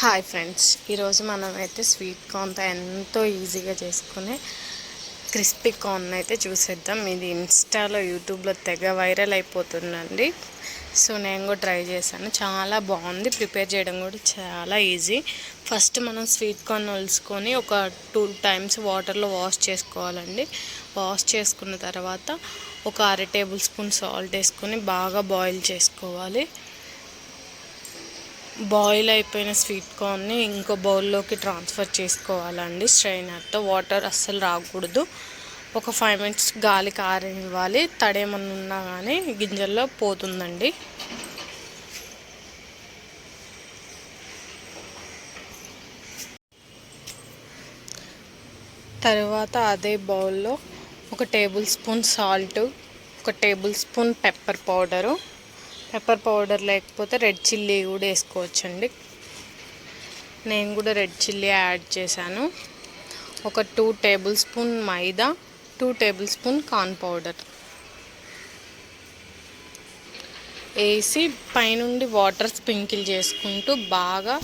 Hi friends, ఈరోజు మనమైతే sweet కార్న్తో ఎంతో ఈజీగా చేసుకునే క్రిస్పీ కార్న్ అయితే చూసేద్దాం. ఇది ఇన్స్టాలో యూట్యూబ్లో తెగ వైరల్ అయిపోతుందండి. సో నేను కూడా ట్రై చేశాను, చాలా బాగుంది. ప్రిపేర్ చేయడం కూడా చాలా ఈజీ. ఫస్ట్ మనం స్వీట్ కార్న్ ఒలుసుకొని ఒక 2 times వాటర్లో వాష్ చేసుకోవాలండి. వాష్ చేసుకున్న తర్వాత ఒక 1/2 tablespoon సాల్ట్ వేసుకొని బాగా బాయిల్ చేసుకోవాలి. బాయిల్ అయిపోయిన స్వీట్ కార్న్ని ఇంకో బౌల్లోకి ట్రాన్స్ఫర్ చేసుకోవాలండి. స్ట్రైనర్తో వాటర్ అస్సలు రాకూడదు. ఒక 5 minutes గాలికి ఆరనివ్వాలి. తడేమన్నా ఉన్నా కానీ గింజల్లో పోతుందండి. తర్వాత అదే బౌల్లో 1 tablespoon salt, 1 tablespoon pepper powder. Pepper powder లేకపోతే రెడ్ చిల్లీ కూడా వేసుకోవచ్చండి. నేను కూడా రెడ్ చిల్లీ యాడ్ చేశాను. ఒక 2 tablespoon మైదా, 2 tablespoon కార్న్ పౌడర్ వేసి పైనుండి వాటర్ స్ప్రింకిల్ చేసుకుంటూ బాగా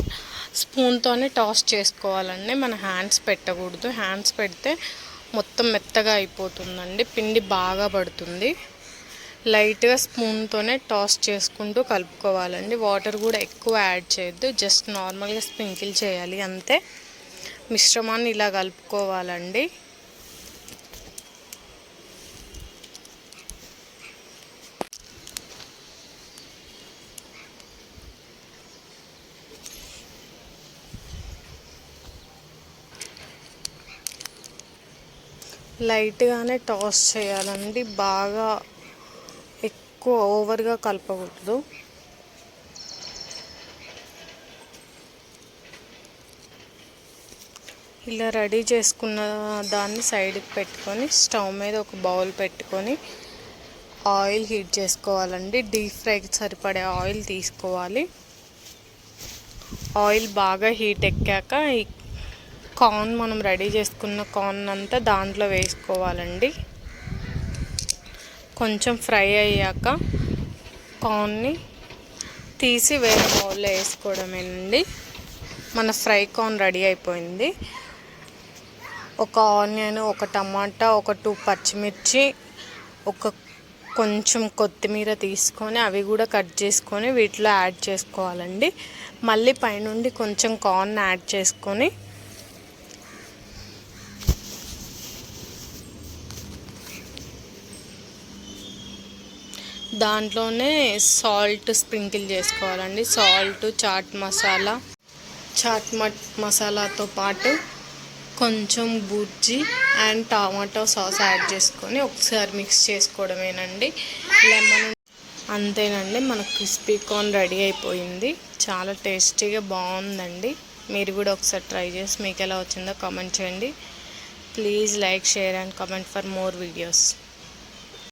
స్పూన్తోనే టాస్ చేసుకోవాలండి. మన హ్యాండ్స్ పెట్టకూడదు. హ్యాండ్స్ పెడితే మొత్తం మెత్తగా అయిపోతుందండి, పిండి బాగా పడుతుంది. లైట్గా స్పూన్తోనే టాస్ చేసుకుంటూ కలుపుకోవాలండి. వాటర్ కూడా ఎక్కువ యాడ్ చేయొద్దు, జస్ట్ నార్మల్గా స్ప్రింకిల్ చేయాలి అంతే. మిశ్రమాన్ని ఇలా కలుపుకోవాలండి. లైట్గానే టాస్ చేయాలండి, బాగా ఎక్కువ ఓవర్గా కలపకూడదు. ఇలా రెడీ చేసుకున్న దాన్ని సైడ్కి పెట్టుకొని స్టవ్ మీద ఒక బౌల్ పెట్టుకొని ఆయిల్ హీట్ చేసుకోవాలండి. డీప్ ఫ్రైకి సరిపడే ఆయిల్ తీసుకోవాలి. ఆయిల్ బాగా హీట్ ఎక్కాక ఈ కార్న్, మనం రెడీ చేసుకున్న కార్న్ అంతా దాంట్లో వేసుకోవాలండి. కొంచెం ఫ్రై అయ్యాక కార్న్ని తీసి వేరే బౌల్లో వేసుకోవడమేనండి. మన ఫ్రై కార్న్ రెడీ అయిపోయింది. ఒక ఆనియన్, ఒక టమాటా, ఒక 2 పచ్చిమిర్చి, ఒక కొంచెం కొత్తిమీర తీసుకొని అవి కూడా కట్ చేసుకొని వీటిలో యాడ్ చేసుకోవాలండి. మళ్ళీ పైనుండి కొంచెం కార్న్ యాడ్ చేసుకొని దాంట్లోనే సాల్ట్ స్ప్రింకిల్ చేసుకోవాలండి. సాల్ట్, చాట్ మసాలాతో పాటు కొంచెం బుజ్జి అండ్ టమాటో సాస్ యాడ్ చేసుకొని ఒకసారి మిక్స్ చేసుకోవడమేనండి. లెమన్. అంతేనండి, మన క్రిస్పీ కార్న్ రెడీ అయిపోయింది. చాలా టేస్టీగా బాగుందండి. మీరు కూడా ఒకసారి ట్రై చేసి మీకు ఎలా వచ్చిందో కామెంట్ చేయండి. Please like, share and comment for more videos.